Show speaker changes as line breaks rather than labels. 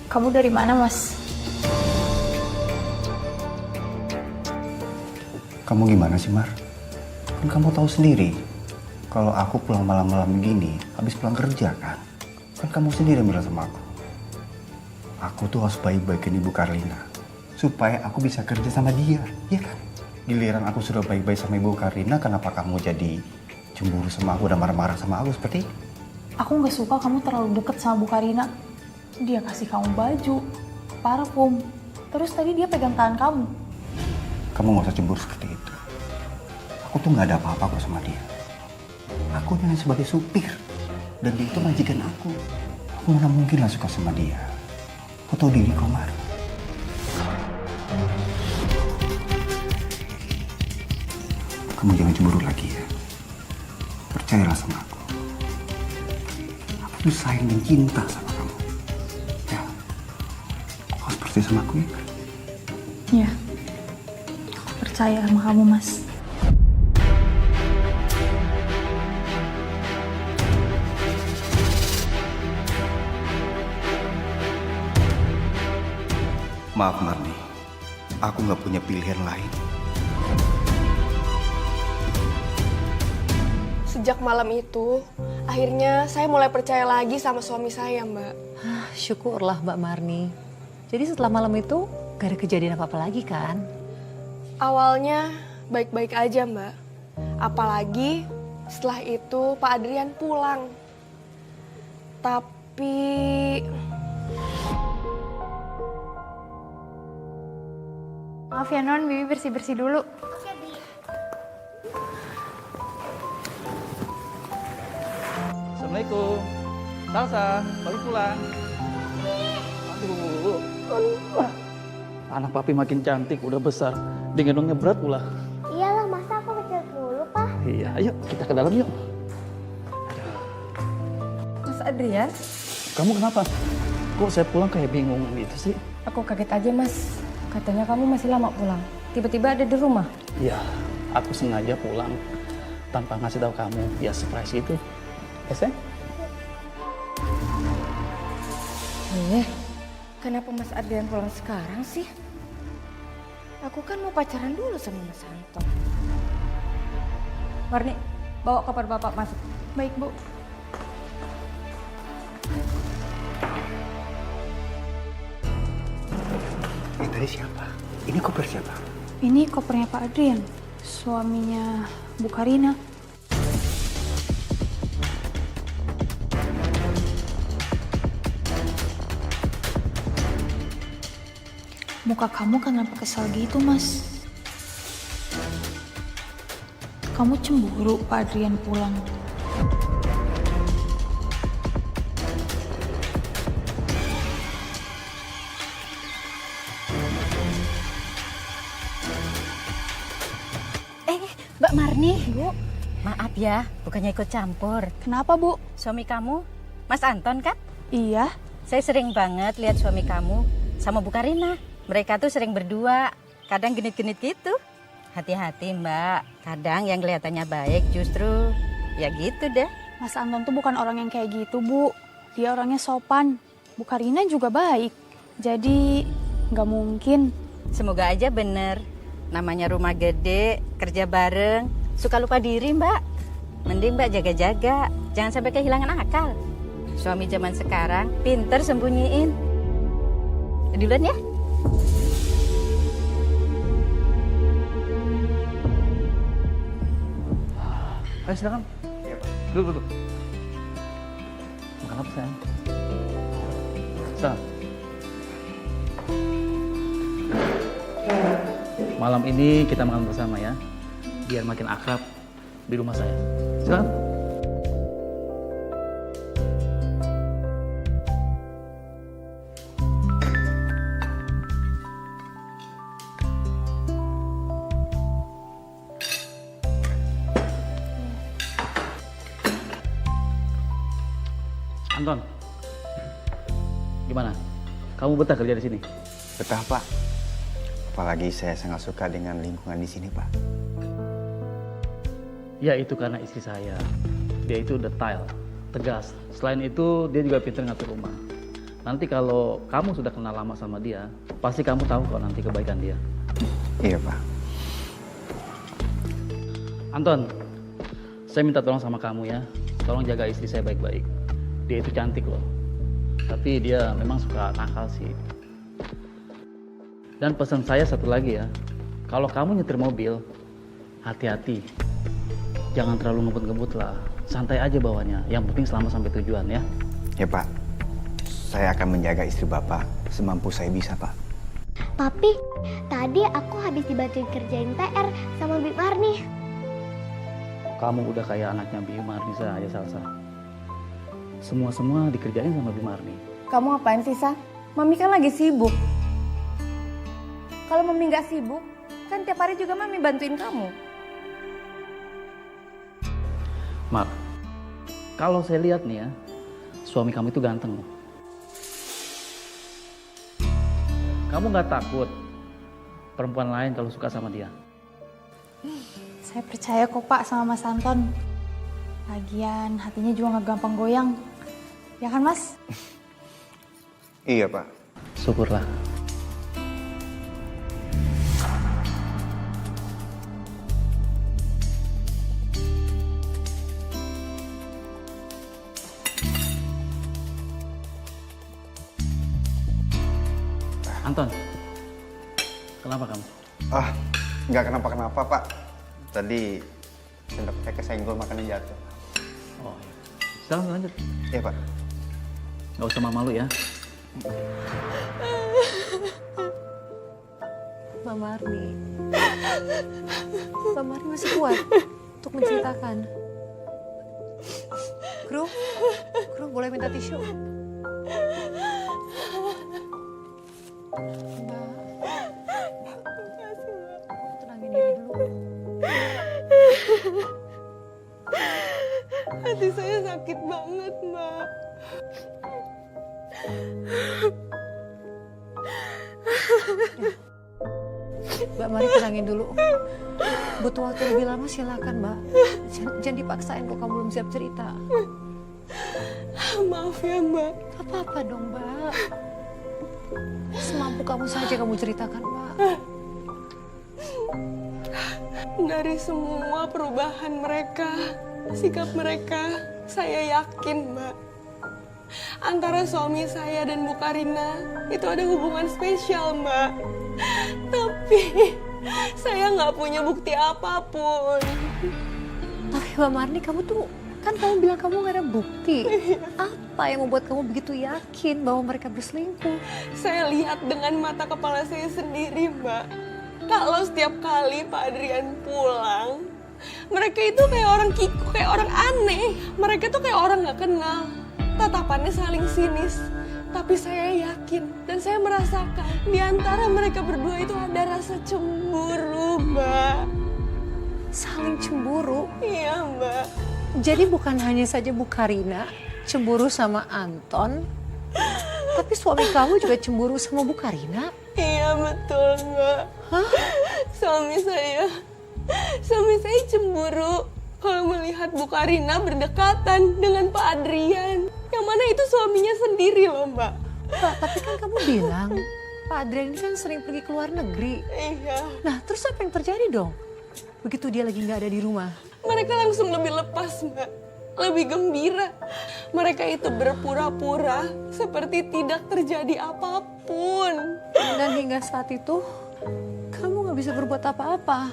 Kamu dari mana, Mas?
Kamu gimana sih, Mar? Kan kamu tahu sendiri, kalau aku pulang malam-malam begini, habis pulang kerja kan? Kan kamu sendiri yang bilang sama aku. Aku tuh harus baik-baikin Ibu Karlina, supaya aku bisa kerja sama dia, ya kan? Giliran aku sudah baik-baik sama Ibu Karlina, kenapa kamu jadi cemburu sama aku dan marah-marah sama aku seperti ini?
Aku nggak suka kamu terlalu deket sama Bu Karina. Dia kasih kamu baju, parfum, terus tadi dia pegang tangan kamu.
Kamu gak usah cemburu seperti itu. Aku tuh gak ada apa-apa kok sama dia. Aku hanya sebagai supir. Dan dia itu majikan aku. Aku mana mungkin lah suka sama dia. Aku tahu diri, Komar. Kamu jangan cemburu lagi ya. Percayalah sama aku. Aku tuh sayang dan cinta sama kamu. Ya. Kau harus percaya sama aku ya.
Iya. Aku percaya sama kamu, Mas.
Maaf Marni, aku nggak punya pilihan lain.
Sejak malam itu, akhirnya saya mulai percaya lagi sama suami saya, Mbak.
Syukurlah Mbak Marni. Jadi setelah malam itu gak ada kejadian apa-apa lagi kan?
Awalnya baik-baik aja, Mbak. Apalagi setelah itu Pak Adrian pulang. Tapi
Maaf ya, Non. Bibi bersih-bersih dulu.
Assalamualaikum. Salsa, baru pulang. Aduh. Anak papi makin cantik, udah besar. Digendongnya berat pula.
Iyalah, masa aku kecil dulu, Pak?
Iya, ayo kita ke dalam yuk.
Mas Adrian,
Kamu kenapa? Kok saya pulang kayak bingung gitu sih?
aku kaget aja Mas. Katanya kamu masih lama pulang. Tiba-tiba ada di rumah.
Iya, aku sengaja pulang tanpa ngasih tahu kamu. Ya surprise itu. Ya,
Kenapa Mas Adrian pulang sekarang sih? Aku kan mau pacaran dulu sama Mas Anton. Marni, bawa koper Bapak masuk.
Baik, Bu.
Ini tadi siapa? Ini koper siapa?
Ini kopernya Pak Adrian, suaminya Bu Karina. Muka kamu kenapa kesal gitu, Mas? Kamu cemburu Pak Adrian pulang.
Mbak Marni, Bu. Maaf ya, bukannya ikut campur.
Kenapa, Bu?
Suami kamu, Mas Anton kan?
Iya.
Saya sering banget lihat suami kamu sama Bu Karina. Mereka tuh sering berdua, kadang genit-genit gitu. Hati-hati Mbak, kadang yang kelihatannya baik justru ya gitu deh.
Mas Anton tuh bukan orang yang kayak gitu, Bu. Dia orangnya sopan. Bu Karina juga baik. Jadi, nggak mungkin.
Semoga aja bener. Namanya rumah gede, kerja bareng, suka lupa diri Mbak. Mending Mbak jaga-jaga, jangan sampai kehilangan akal. Suami zaman sekarang pinter sembunyiin. Duluan ya.
Ayo silakan. Iya, Pak. Duduk. Makan apa sayang? Silakan. Malam ini kita makan bersama ya, biar makin akrab di rumah saya. Silakan. Anton, gimana? Kamu betah kerja di sini?
Betah, Pak. Apalagi saya sangat suka dengan lingkungan di sini, Pak.
Ya itu karena istri saya. Dia itu detail, tegas. Selain itu dia juga pintar ngatur rumah. Nanti kalau kamu sudah kenal lama sama dia, pasti kamu tahu kok nanti kebaikan dia.
Iya, Pak.
Anton, saya minta tolong sama kamu ya. Tolong jaga istri saya baik-baik. Dia itu cantik loh. Tapi dia memang suka nakal sih. Dan pesan saya satu lagi ya. Kalau kamu nyetir mobil, hati-hati. Jangan terlalu ngebut-ngebut lah. Santai aja bawanya. Yang penting selamat sampai tujuan ya.
Ya, Pak. Saya akan menjaga istri Bapak semampu saya bisa, Pak.
Papi, tadi aku habis dibantuin kerjain PR sama Bik Marni.
Kamu udah kayak anaknya Bi Marni aja, Salsa. Semua dikerjain sama Bi Marni.
Kamu ngapain sih, Sa? Mami kan lagi sibuk. Kalau Mami nggak sibuk, kan tiap hari juga Mami bantuin kamu.
Mar, kalau saya lihat nih ya, suami kamu itu ganteng loh. Kamu nggak takut perempuan lain kalau suka sama dia?
Saya percaya kok Pak sama Mas Anton. Lagian hatinya juga nggak gampang goyang. Ya kan Mas?
Iya, Pak.
Syukurlah. Anton, kenapa kamu?
Nggak kenapa-kenapa, Pak. Tadi sendok saya kesenggol makanya jatuh.
Oh, iya. Silahkan lanjut.
Iya, Pak.
Nggak usah malu ya.
Mbak Marni. Mbak Marni masih kuat untuk menceritakan. Kru boleh minta tisu? Mbak, tenangin diri dulu.
Hati saya sakit banget, Mbak.
Mbak, mari tenangin dulu. Butuh waktu lebih lama silakan, Mbak. Jangan dipaksain kok kamu belum siap cerita.
Maaf ya, Mbak.
Gak apa-apa dong, Mbak. Semampu kamu saja kamu ceritakan, Mbak.
Dari semua perubahan mereka, sikap mereka, saya yakin, Mbak, antara suami saya dan Bu Karina itu ada hubungan spesial, Mbak. Tapi saya nggak punya bukti apapun.
Tapi Mbak Marni, kamu tuh, kan kamu bilang kamu gak ada bukti. Apa yang membuat kamu begitu yakin bahwa mereka berselingkuh?
Saya lihat dengan mata kepala saya sendiri, Mbak. Kalau setiap kali Pak Adrian pulang, mereka itu kayak orang kikuk, kayak orang aneh. Mereka tuh kayak orang gak kenal. Tatapannya saling sinis. Tapi saya yakin dan saya merasakan di antara mereka berdua itu ada rasa cemburu, Mbak.
Saling cemburu?
Iya, Mbak.
Jadi bukan hanya saja Bu Karina cemburu sama Anton, tapi suami kamu juga cemburu sama Bu Karina?
Iya, betul, Mbak.
Hah?
Suami saya cemburu kalau melihat Bu Karina berdekatan dengan Pak Adrian. Yang mana itu suaminya sendiri loh, Mbak.
Mbak, tapi kan kamu bilang Pak Adrian ini kan sering pergi ke luar negeri.
Iya.
Nah, terus apa yang terjadi dong? Begitu dia lagi nggak ada di rumah.
Mereka langsung lebih lepas, Mbak. Lebih gembira. Mereka itu berpura-pura seperti tidak terjadi apapun.
Dan hingga saat itu, kamu nggak bisa berbuat apa-apa.